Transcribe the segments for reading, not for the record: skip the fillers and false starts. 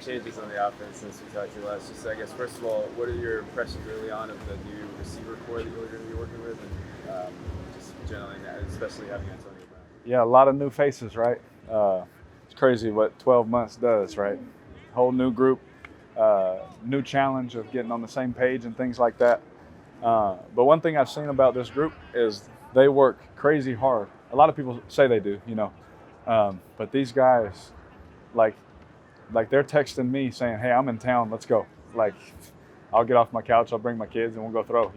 changes on the offense since we talked to you last. Just, I guess, first of all, what are your impressions early on of the new receiver core that you're going to be working with, and just generally, especially having Antonio Brown? Yeah, a lot of new faces, right? It's crazy what 12 months does, right? Whole new group, new challenge of getting on the same page and things like that. But one thing I've seen about this group is they work crazy hard. A lot of people say they do, but these guys, like they're texting me saying, "Hey, I'm in town. Let's go." Like, I'll get off my couch, I'll bring my kids, and we'll go throw.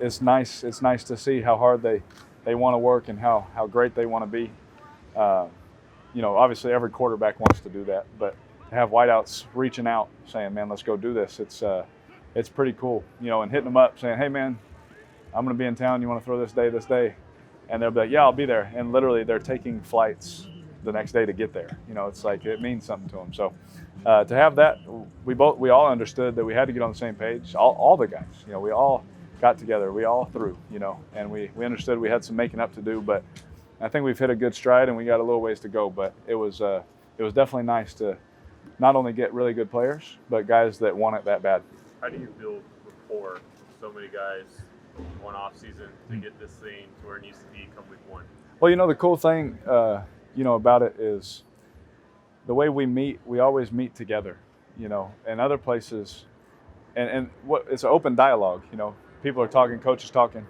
It's nice. It's nice to see how hard they want to work and how great they want to be. Obviously every quarterback wants to do that, but to have wideouts reaching out saying, "Man, let's go do this," it's pretty cool. And hitting them up saying, "Hey, man, I'm going to be in town. You want to throw this day?" And they'll be like, "Yeah, I'll be there." And literally they're taking flights the next day to get there. It's like it means something to them. So to have that, we all understood that we had to get on the same page. All the guys, we all got together. We all threw, and we understood we had some making up to do. But I think we've hit a good stride and we got a little ways to go. But it was definitely nice to not only get really good players, but guys that want it that bad. How do you build rapport with so many guys one off season to get this thing to where it needs to be come week one? Well, the cool thing, about it is the way we meet, we always meet together, and other places, and what it's an open dialogue, people are talking, coaches talking,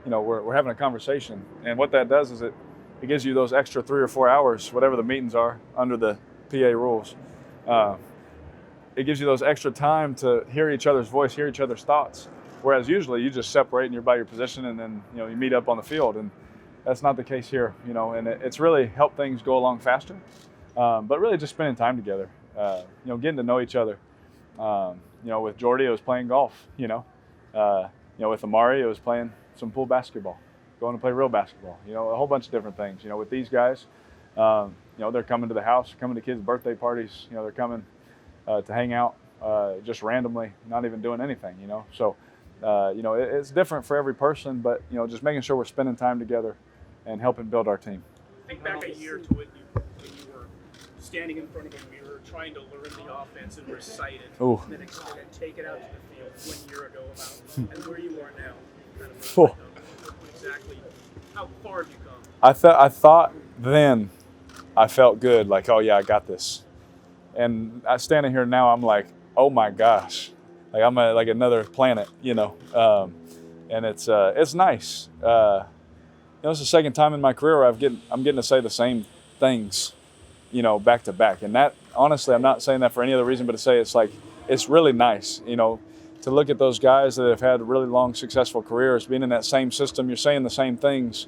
we're having a conversation. And what that does is it gives you those extra 3 or 4 hours, whatever the meetings are under the PA rules. It gives you those extra time to hear each other's voice, hear each other's thoughts. Whereas usually you just separate and you're by your position and then, you meet up on the field. And that's not the case here, and it's really helped things go along faster. But really just spending time together, getting to know each other. With Jordy, it was playing golf, with Amari, it was playing some pool basketball, going to play real basketball, a whole bunch of different things. With these guys, they're coming to the house, coming to kids' birthday parties, they're coming to hang out just randomly, not even doing anything, So, it's different for every person, but, just making sure we're spending time together and helping build our team. Think back a year to when you were standing in front of a mirror trying to learn the offense and recite it, Ooh. and then take it out to the field 1 year ago and where you are now. Kind of exactly how far have you come? I thought then I felt good, like, oh yeah, I got this. And I standing here now, I'm like, oh my gosh, like I'm like another planet, and it's nice. It's the second time in my career where I'm getting to say the same things, back to back. And that, honestly, I'm not saying that for any other reason, but to say it's really nice, to look at those guys that have had really long, successful careers, being in that same system, you're saying the same things.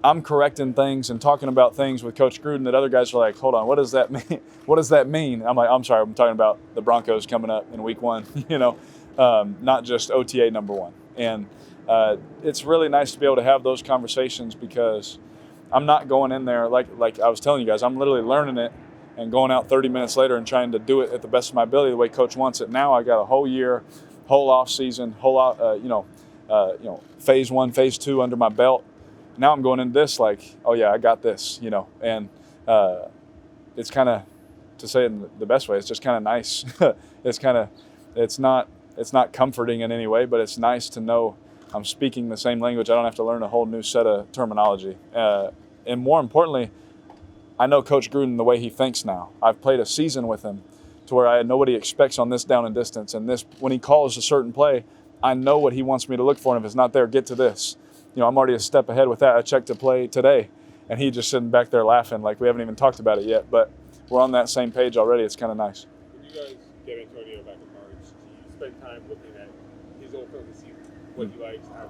I'm correcting things and talking about things with Coach Gruden that other guys are like, hold on, what does that mean? What does that mean? I'm like, I'm sorry, I'm talking about the Broncos coming up in week 1, not just OTA number 1. And it's really nice to be able to have those conversations because I'm not going in there like I was telling you guys. I'm literally learning it and going out 30 minutes later and trying to do it at the best of my ability the way Coach wants it. Now I got a whole year, whole off season, phase 1, phase 2 under my belt. Now I'm going into this like, oh yeah, I got this, and it's kind of, to say it in the best way, it's just kind of nice. It's not comforting in any way, but it's nice to know I'm speaking the same language. I don't have to learn a whole new set of terminology. And more importantly, I know Coach Gruden the way he thinks now. I've played a season with him to where I know what he expects on this down and distance. And this, when he calls a certain play, I know what he wants me to look for. And if it's not there, get to this. I'm already a step ahead with that. I checked a play today, and he just sitting back there laughing like we haven't even talked about it yet. But we're on that same page already. It's kind of nice. When you guys get Antonio back in March, do you spend time looking at his old film to see what he likes, how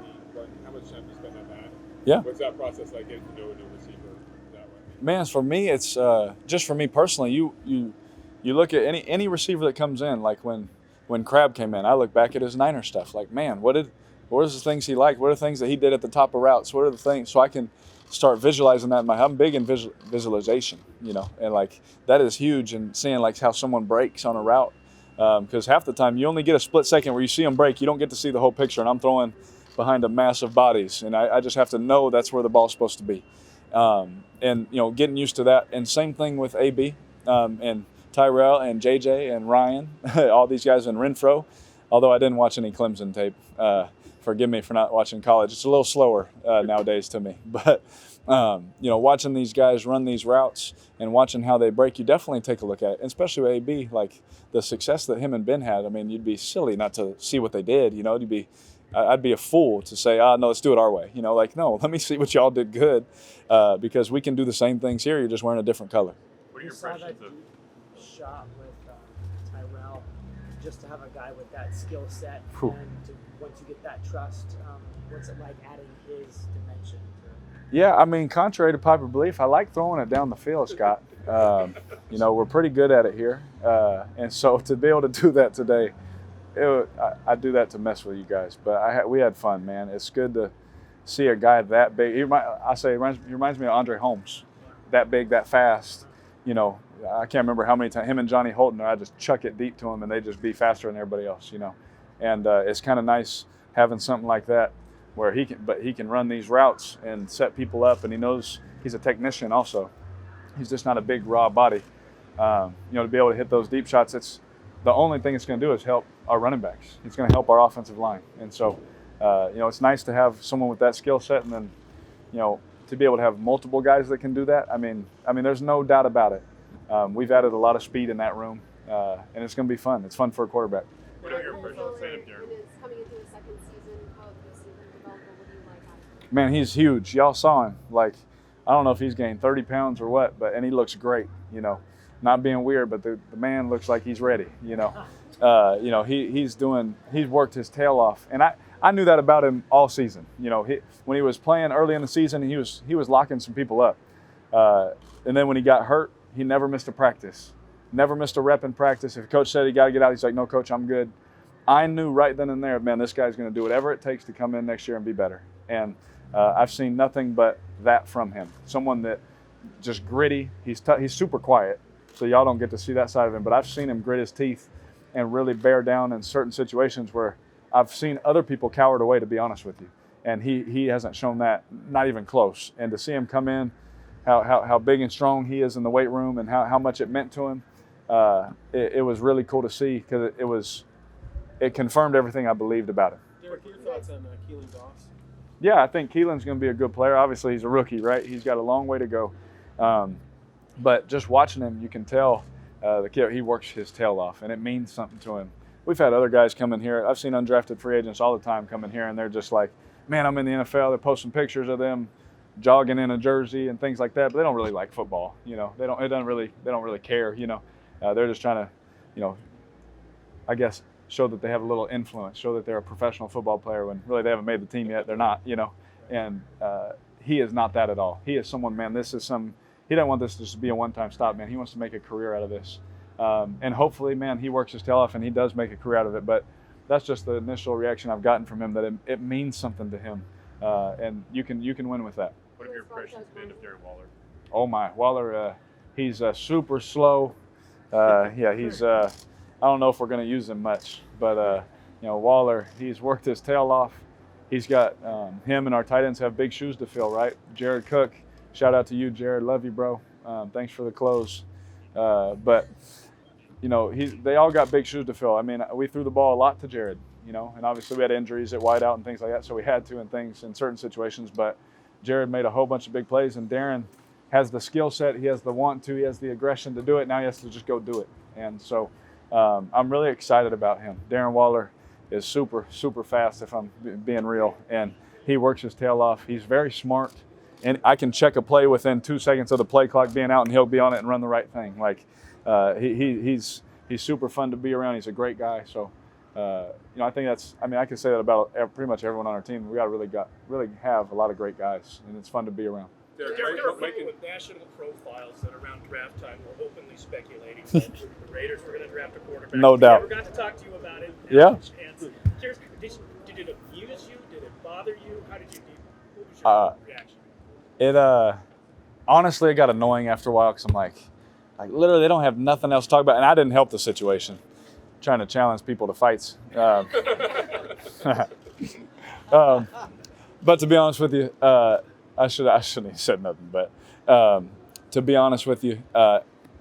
much time do you spend on that? Yeah. What's that process like getting to know a new receiver that way? Man, for me, it's just for me personally. You look at any receiver that comes in, like when Crab came in, I look back at his Niner stuff. Like, man, what are the things he liked? What are the things that he did at the top of routes? What are the things, so I can start visualizing that in my, I'm big in visualization, and like that is huge. And seeing like how someone breaks on a route, because half the time you only get a split second where you see them break. You don't get to see the whole picture. And I'm throwing behind a mass of bodies, and I just have to know that's where the ball's supposed to be. And getting used to that. And same thing with AB. And Tyrell and JJ and Ryan, all these guys in Renfro, although I didn't watch any Clemson tape. Forgive me for not watching college. It's a little slower nowadays to me. But, watching these guys run these routes and watching how they break, you definitely take a look at it, especially with AB, like the success that him and Ben had. I mean, you'd be silly not to see what they did. I'd be a fool to say, no, let's do it our way. No, let me see what y'all did good because we can do the same things here. You're just wearing a different color. What are your saw that impressions of? shot with Tyrell, just to have a guy with that skill set, Whew. and once you get that trust, what's it like adding his dimension to it? Yeah, I mean, contrary to popular belief, I like throwing it down the field, Scott. We're pretty good at it here. And so to be able to do that today, I do that to mess with you guys. But we had fun, man. It's good to see a guy that big. He reminds me of Andre Holmes, that big, that fast. I can't remember how many times him and Johnny Holton, I just chuck it deep to him and they just be faster than everybody else, And it's kind of nice having something like that where he can run these routes and set people up, and he knows he's a technician also. He's just not a big raw body. To be able to hit those deep shots, it's the only thing it's going to do is help our running backs. It's going to help our offensive line. And so, it's nice to have someone with that skill set, and then, to be able to have multiple guys that can do that. I mean, there's no doubt about it. We've added a lot of speed in that room, and it's going to be fun. It's fun for a quarterback. What are your impressions of Derek? Coming into the second season of receiver development, what do you like on him? Man, he's huge. Y'all saw him. Like, I don't know if he's gained 30 pounds or what, and he looks great, Not being weird, but the man looks like he's ready, He's worked his tail off. And I knew that about him all season. When he was playing early in the season, he was locking some people up. And then when he got hurt, he never missed a practice. Never missed a rep in practice. If coach said he got to get out, he's like, no, coach, I'm good. I knew right then and there, man, this guy's going to do whatever it takes to come in next year and be better. And I've seen nothing but that from him. Someone that just gritty. He's super quiet, so y'all don't get to see that side of him. But I've seen him grit his teeth and really bear down in certain situations where I've seen other people cowered away, to be honest with you. And he hasn't shown that, not even close. And to see him come in, how big and strong he is in the weight room and how much it meant to him, it was really cool to see because it confirmed everything I believed about him. Derek, your thoughts on Keelan Doss? Yeah, I think Keelan's going to be a good player. Obviously, he's a rookie, right? He's got a long way to go. But just watching him, you can tell the kid, he works his tail off, and it means something to him. We've had other guys come in here. I've seen undrafted free agents all the time come in here, and they're just like, man, I'm in the NFL. They're posting pictures of them jogging in a jersey and things like that, but they don't really like football. They don't really care. They're just trying to, I guess, show that they have a little influence, show that they're a professional football player when really they haven't made the team yet. They're not, And he is not that at all. He is someone, man. He doesn't want this to just be a one-time stop, man. He wants to make a career out of this. And hopefully, man, he works his tail off and he does make a career out of it. But that's just the initial reaction I've gotten from him, that it means something to him. And you can win with that. What have your impressions been of Darren Waller? Oh my, Waller, he's super slow. He's I don't know if we're going to use him much, but Waller, he's worked his tail off. He's got him and our tight ends have big shoes to fill, right? Jared Cook, shout out to you, Jared. Love you, bro. Thanks for the close. But they all got big shoes to fill. I mean, we threw the ball a lot to Jared, and obviously we had injuries at wideout and things like that, so we had to in certain situations. But Jared made a whole bunch of big plays, and Darren has the skill set, he has the want to, he has the aggression to do it. Now he has to just go do it. And so I'm really excited about him. Darren Waller is super, super fast, if I'm being real, and he works his tail off. He's very smart, and I can check a play within 2 seconds of the play clock being out, and he'll be on it and run the right thing. Like he's super fun to be around. He's a great guy. So I think I can say that about pretty much everyone on our team. We really have a lot of great guys, and it's fun to be around. There are people with national profiles that around draft time were openly speculating that the Raiders were going to draft a quarterback. No doubt. We never got to talk to you about it. Yeah. Did it amuse you? Did it bother you? What was your reaction? It honestly, it got annoying after a while because I'm like literally they don't have nothing else to talk about, and I didn't help the situation. Trying to challenge people to fights. But to be honest with you, I shouldn't have said nothing. But to be honest with you,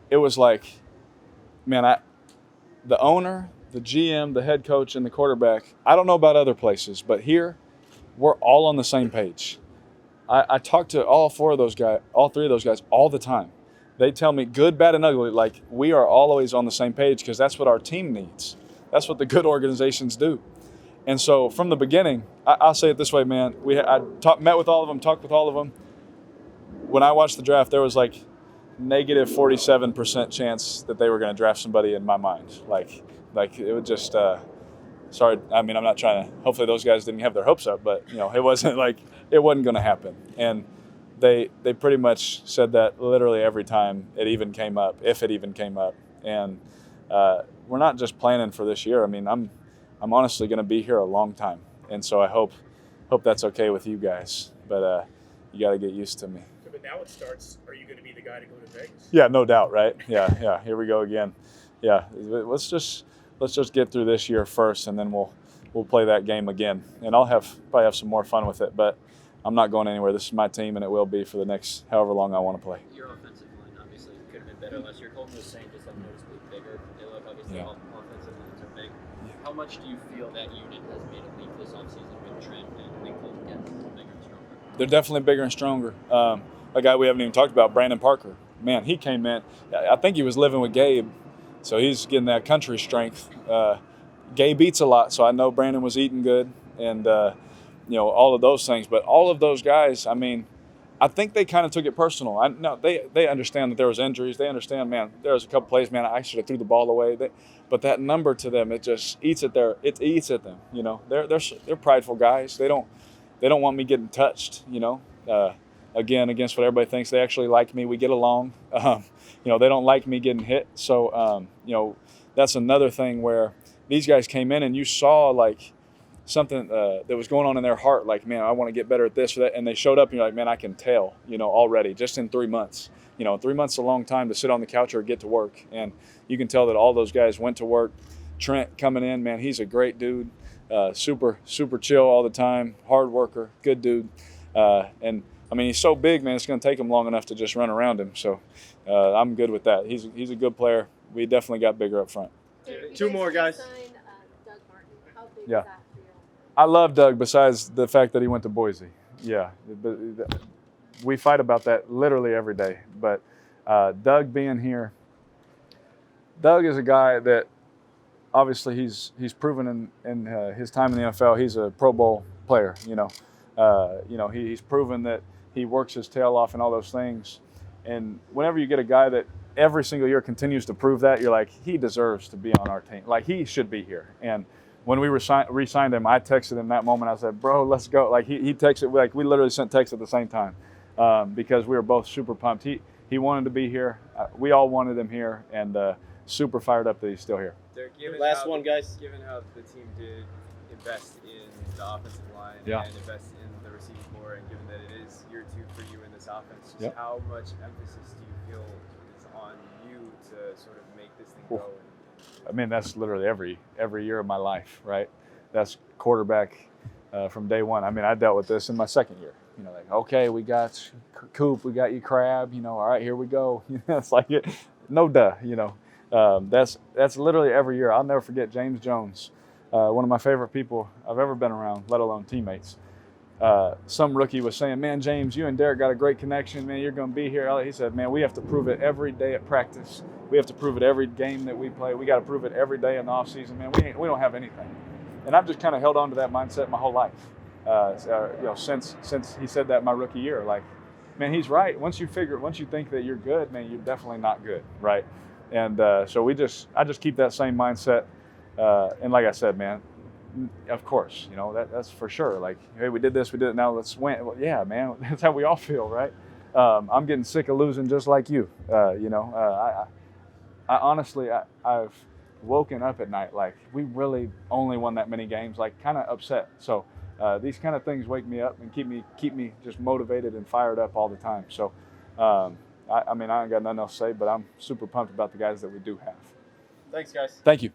it was like man, the owner, the GM, the head coach, and the quarterback, I don't know about other places, but here we're all on the same page. I talk to all three of those guys all the time. They tell me good, bad, and ugly, like we are always on the same page because that's what our team needs. That's what the good organizations do. And so from the beginning, I'll say it this way, man. Met with all of them, talked with all of them. When I watched the draft, there was like negative 47% chance that they were going to draft somebody in my mind. Like it would just. Sorry, I mean, I'm not trying to. Hopefully, those guys didn't have their hopes up, but it wasn't going to happen. And they pretty much said that literally every time it even came up, if it even came up. And we're not just planning for this year. I mean, I'm honestly going to be here a long time, and so I hope that's okay with you guys. But you got to get used to me. So, but now it starts. Are you going to be the guy to go to Vegas? Yeah, no doubt, right? Yeah. Here we go again. Yeah, let's just get through this year first, and then we'll play that game again. And I'll probably have some more fun with it. But I'm not going anywhere. This is my team, and it will be for the next however long I want to play. Your offensive line obviously could have been better last year. Colton was saying just noticeably bigger. They look obviously all offensive lines are big. How much do you feel that unit has made a leap this offseason with Trent and Colton getting bigger and stronger? They're definitely bigger and stronger. A guy we haven't even talked about, Brandon Parker. Man, he came in. I think he was living with Gabe, so he's getting that country strength. Gabe eats a lot, so I know Brandon was eating good, and all of those things. But all of those guys, I mean, I think they kind of took it personal. They understand that there was injuries. They understand, man, there was a couple plays, man, I should have threw the ball away. But that number to them, it just eats at them. They're prideful guys. They don't want me getting touched. Again, against what everybody thinks. They actually like me. We get along. They don't like me getting hit. So that's another thing where these guys came in and you saw like something that was going on in their heart, like, man, I want to get better at this or that. And they showed up and you're like, man, I can tell, already just in 3 months. 3 months is a long time to sit on the couch or get to work. And you can tell that all those guys went to work. Trent coming in, man, he's a great dude. Super, super chill all the time. Hard worker, good dude. And I mean, he's so big, man, it's going to take him long enough to just run around him. So I'm good with that. He's a good player. We definitely got bigger up front. Two more guys. Doug Martin. How big is that for you? I love Doug besides the fact that he went to Boise. Yeah. We fight about that literally every day. But Doug being here, Doug is a guy that obviously he's proven in his time in the NFL, he's a Pro Bowl player, he's proven that he works his tail off and all those things. And whenever you get a guy that every single year continues to prove that, you're like, he deserves to be on our team. Like, he should be here. And when we re-signed him, I texted him that moment. I said, bro, let's go. Like, he texted, like, we literally sent texts at the same time because we were both super pumped. He wanted to be here. We all wanted him here, and super fired up that he's still here. Derek, Last one, guys. Given how the team did invest in the offensive line and invest in the receiving core, and given that it is year 2 for you in this offense, how much emphasis do you feel is on you to sort of make this thing go? I mean, that's literally every year of my life, right? That's quarterback from day one. I mean, I dealt with this in my second year. Like, okay, we got Coop, we got you Crab. All right, here we go. It's like no duh. That's literally every year. I'll never forget James Jones, one of my favorite people I've ever been around, let alone teammates. Some rookie was saying, man, James, you and Derek got a great connection, man. You're going to be here. He said, man, we have to prove it every day at practice. We have to prove it every game that we play. We got to prove it every day in the offseason, man. We don't have anything. And I've just kind of held on to that mindset my whole life. Since he said that my rookie year, like, man, he's right. Once you think that you're good, man, you're definitely not good, right? And so I just keep that same mindset. And like I said, man, of course, that's for sure. Like, hey, we did this, we did it, now let's win. Well, yeah, man, that's how we all feel, right? I'm getting sick of losing just like you. I honestly, I've woken up at night like we really only won that many games, like kind of upset. So these kind of things wake me up and keep me just motivated and fired up all the time. So I mean, I ain't got nothing else to say, but I'm super pumped about the guys that we do have. Thanks, guys. Thank you.